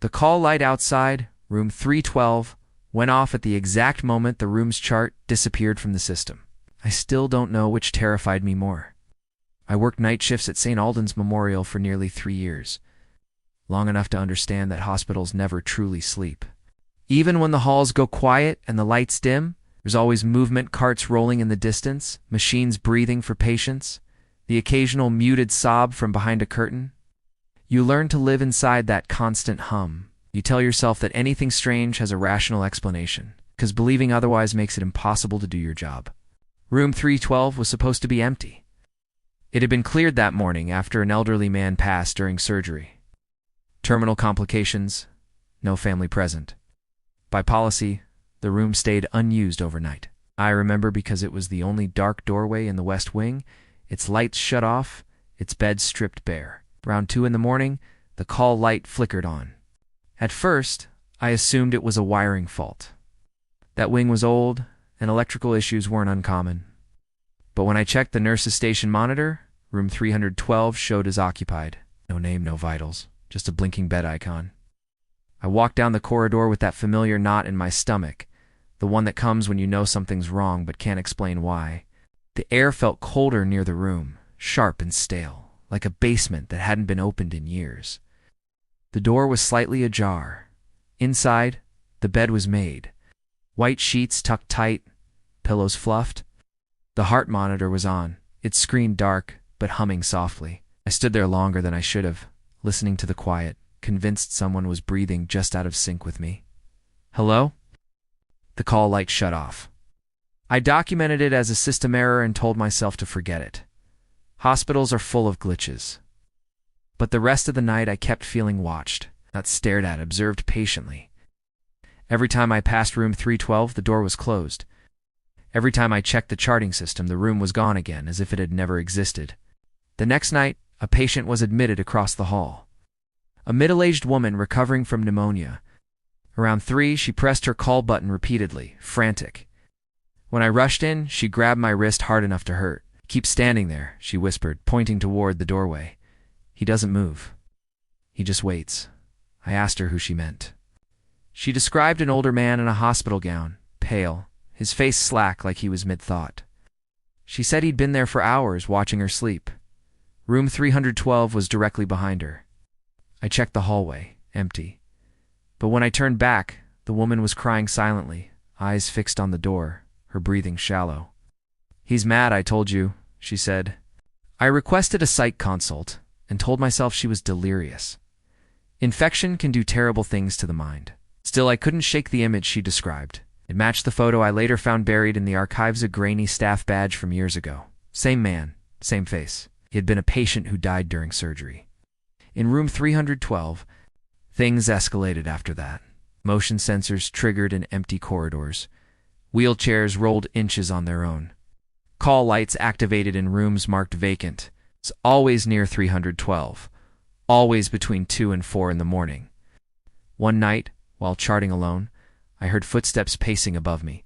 The call light outside, room 312, went off at the exact moment the room's chart disappeared from the system. I still don't know which terrified me more. I worked night shifts at St. Alden's Memorial for nearly 3 years, long enough to understand that hospitals never truly sleep. Even when the halls go quiet and the lights dim, there's always movement, carts rolling in the distance, machines breathing for patients, the occasional muted sob from behind a curtain. You learn to live inside that constant hum. You tell yourself that anything strange has a rational explanation, because believing otherwise makes it impossible to do your job. Room 312 was supposed to be empty. It had been cleared that morning after an elderly man passed during surgery. Terminal complications, no family present. By policy, the room stayed unused overnight. I remember because it was the only dark doorway in the West Wing, its lights shut off, its bed stripped bare. Around 2 in the morning, the call light flickered on. At first, I assumed it was a wiring fault. That wing was old, and electrical issues weren't uncommon. But when I checked the nurse's station monitor, room 312 showed as occupied. No name, no vitals, just a blinking bed icon. I walked down the corridor with that familiar knot in my stomach, the one that comes when you know something's wrong but can't explain why. The air felt colder near the room, sharp and stale, like a basement that hadn't been opened in years. The door was slightly ajar. Inside, the bed was made. White sheets tucked tight, pillows fluffed. The heart monitor was on, its screen dark, but humming softly. I stood there longer than I should have, listening to the quiet, convinced someone was breathing just out of sync with me. Hello? The call light shut off. I documented it as a system error and told myself to forget it. Hospitals are full of glitches. But the rest of the night I kept feeling watched, not stared at, observed patiently. Every time I passed room 312, the door was closed. Every time I checked the charting system, the room was gone again, as if it had never existed. The next night, a patient was admitted across the hall. A middle-aged woman recovering from pneumonia. Around 3, she pressed her call button repeatedly, frantic. When I rushed in, she grabbed my wrist hard enough to hurt. "Keep standing there," she whispered, pointing toward the doorway. "He doesn't move. He just waits." I asked her who she meant. She described an older man in a hospital gown, pale, his face slack like he was mid-thought. She said he'd been there for hours watching her sleep. Room 312 was directly behind her. I checked the hallway, empty. But when I turned back, the woman was crying silently, eyes fixed on the door, her breathing shallow. "He's mad, I told you," she said. I requested a psych consult and told myself she was delirious. Infection can do terrible things to the mind. Still, I couldn't shake the image she described. It matched the photo I later found buried in the archives, a grainy staff badge from years ago. Same man, same face. He had been a patient who died during surgery. In room 312, things escalated after that. Motion sensors triggered in empty corridors. Wheelchairs rolled inches on their own. Call lights activated in rooms marked vacant. It's always near 312. Always between 2 and 4 in the morning. One night, while charting alone, I heard footsteps pacing above me.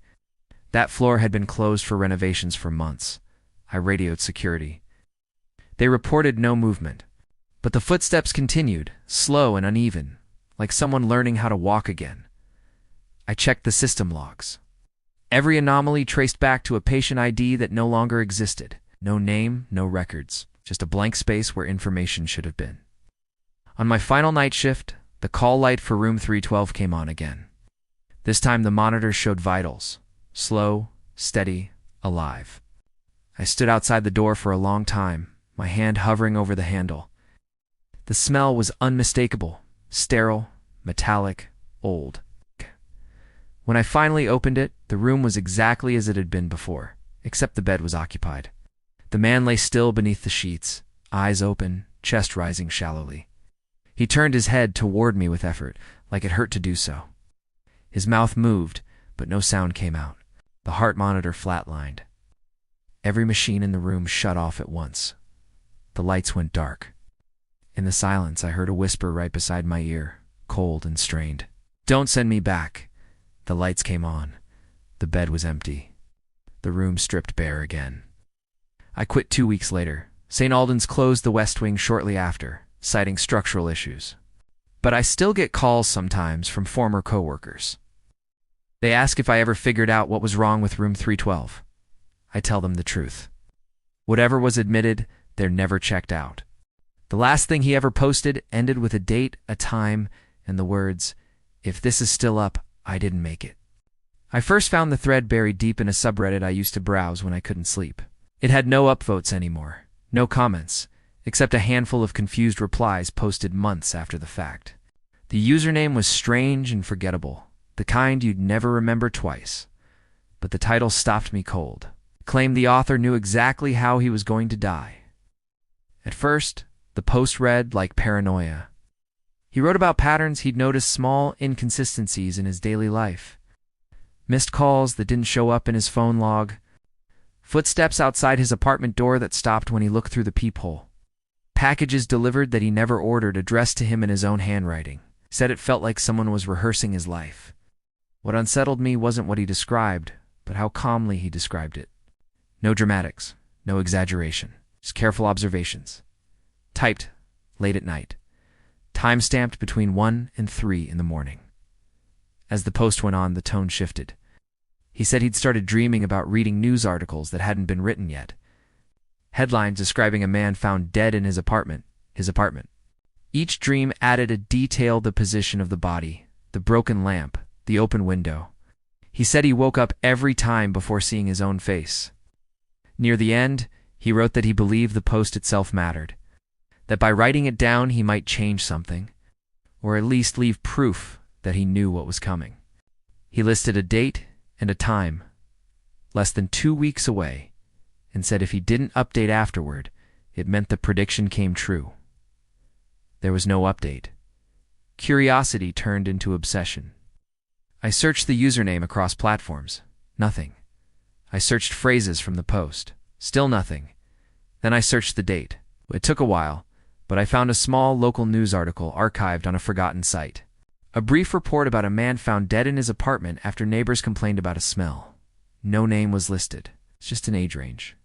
That floor had been closed for renovations for months. I radioed security. They reported no movement. But the footsteps continued, slow and uneven, like someone learning how to walk again. I checked the system logs. Every anomaly traced back to a patient ID that no longer existed. No name, no records. Just a blank space where information should have been. On my final night shift, the call light for room 312 came on again. This time the monitor showed vitals. Slow, steady, alive. I stood outside the door for a long time, my hand hovering over the handle. The smell was unmistakable, sterile, metallic, old. When I finally opened it, the room was exactly as it had been before, except the bed was occupied. The man lay still beneath the sheets, eyes open, chest rising shallowly. He turned his head toward me with effort, like it hurt to do so. His mouth moved, but no sound came out. The heart monitor flatlined. Every machine in the room shut off at once. The lights went dark. In the silence, I heard a whisper right beside my ear, cold and strained. "Don't send me back." The lights came on. The bed was empty. The room stripped bare again. I quit 2 weeks later. St. Alden's closed the West Wing shortly after, citing structural issues. But I still get calls sometimes from former coworkers. They ask if I ever figured out what was wrong with room 312. I tell them the truth. Whatever was admitted, they're never checked out. The last thing he ever posted ended with a date, a time, and the words, "If this is still up, I didn't make it." I first found the thread buried deep in a subreddit I used to browse when I couldn't sleep. It had no upvotes anymore, no comments, except a handful of confused replies posted months after the fact. The username was strange and forgettable, the kind you'd never remember twice. But the title stopped me cold. It claimed the author knew exactly how he was going to die. At first, the post read like paranoia. He wrote about patterns he'd noticed, small inconsistencies in his daily life. Missed calls that didn't show up in his phone log. Footsteps outside his apartment door that stopped when he looked through the peephole. Packages delivered that he never ordered, addressed to him in his own handwriting. Said it felt like someone was rehearsing his life. What unsettled me wasn't what he described, but how calmly he described it. No dramatics, no exaggeration, just careful observations. Typed late at night. Time-stamped between 1 and 3 in the morning. As the post went on, the tone shifted. He said he'd started dreaming about reading news articles that hadn't been written yet. Headlines describing a man found dead in his apartment. Each dream added a detail: the position of the body, the broken lamp, the open window. He said he woke up every time before seeing his own face. Near the end, he wrote that he believed the post itself mattered, that by writing it down he might change something, or at least leave proof that he knew what was coming. He listed a date and a time, less than 2 weeks away, and said if he didn't update afterward, it meant the prediction came true. There was no update. Curiosity turned into obsession. I searched the username across platforms. Nothing. I searched phrases from the post. Still nothing. Then I searched the date. It took a while, but I found a small local news article archived on a forgotten site. A brief report about a man found dead in his apartment after neighbors complained about a smell. No name was listed. It's just an age range.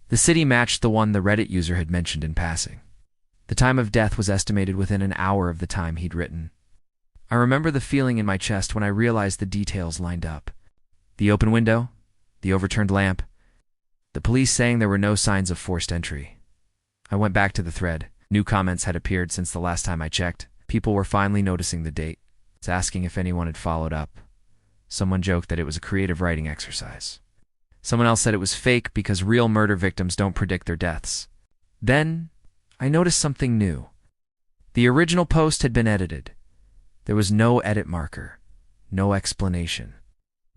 The city matched the one the Reddit user had mentioned in passing. The time of death was estimated within an hour of the time he'd written. I remember the feeling in my chest when I realized the details lined up. The open window, the overturned lamp, the police saying there were no signs of forced entry. I went back to the thread. New comments had appeared since the last time I checked. People were finally noticing the date. It's asking if anyone had followed up. Someone joked that it was a creative writing exercise. Someone else said it was fake because real murder victims don't predict their deaths. Then I noticed something new. The original post had been edited. There was no edit marker, no explanation.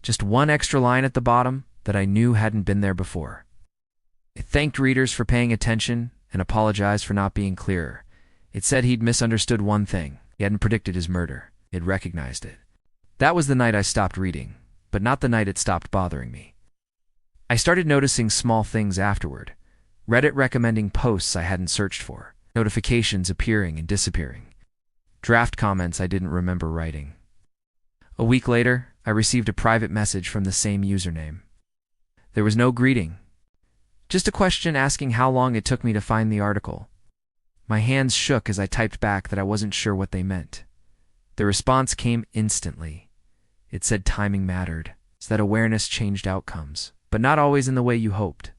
Just one extra line at the bottom that I knew hadn't been there before. It thanked readers for paying attention and apologized for not being clearer. It said he'd misunderstood one thing. He hadn't predicted his murder. It recognized it. That was the night I stopped reading, but not the night it stopped bothering me. I started noticing small things afterward. Reddit recommending posts I hadn't searched for. Notifications appearing and disappearing. Draft comments I didn't remember writing. A week later, I received a private message from the same username. There was no greeting. Just a question asking how long it took me to find the article. My hands shook as I typed back that I wasn't sure what they meant. The response came instantly. It said timing mattered, so that awareness changed outcomes, but not always in the way you hoped.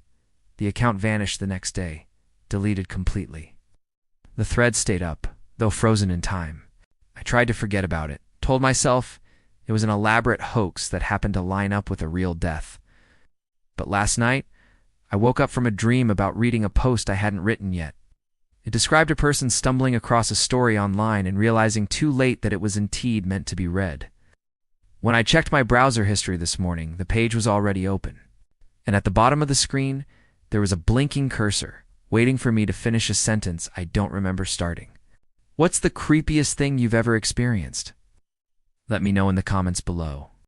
The account vanished the next day, deleted completely. The thread stayed up, though frozen in time. I tried to forget about it, told myself it was an elaborate hoax that happened to line up with a real death. But last night, I woke up from a dream about reading a post I hadn't written yet. It described a person stumbling across a story online and realizing too late that it was indeed meant to be read. When I checked my browser history this morning, the page was already open. And at the bottom of the screen, there was a blinking cursor, waiting for me to finish a sentence I don't remember starting. What's the creepiest thing you've ever experienced? Let me know in the comments below.